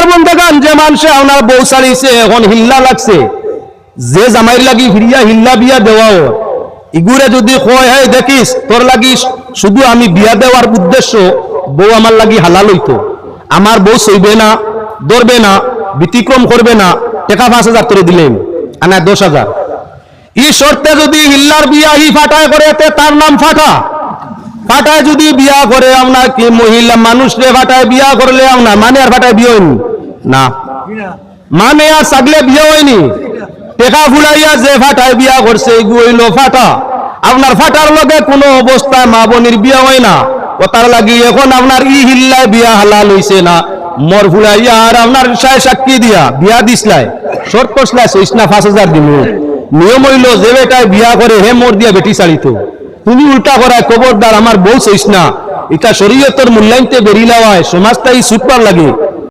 আমার বন্ধু গান যে মানুষে আপনার বউ চালিয়েছে এখন হিল্লা লাগছে যে জামাইর লাগি ফিরিয়া হিল্লা বিয়া দেওয়াও ইগুরে যদি কয় হয় দেখিস তোর লাগি শুধু আমি বিয়া দেওয়ার উদ্দেশ্য বউ আমার লাগি হালাল হইতো আমার বউ সইবে না ধরবে না ব্যতিক্রম করবে না টাকা 5,000 করে দিলেন আনা 10,000 এই শর্তে যদি হিল্লার বিয়া হি ফাটায় করে তার নাম ফাটা ফাটায় যদি বিয়া করে আপনার কি মহিলা মানুষ রে ফাটায় বিয়া করলে আপনার মানে আর ফাটায় বিয়ে হয়নি না মানে আর সাগলে বিয়ে হয়নি টেকা ফুলাইয়া যে ফাটায় বিয়া করছে হইল ফাটা আপনার ফাটার লগে কোনো অবস্থায় মা বোনের বিয়া হয় না ও তার লাগি এখন আপনার ই হিল্লায় বিয়া হালাল হইছে না মর ফুলাইয়া আর আপনার সাক্ষী দিয়া বিয়া দিসলাই শর্ত কষলাই 5,000 দিল নিয়ম হইল যে বেটায় বিয়া করে হে মোর দিয়া বেটি চালিত তুমি উল্টা করায় খবরদার আমার বউ চইস না এটা শরীয়তের মূল্যায়নতে বেরিয়ে লওয়ায় সমাজটাই ছুটবার লাগে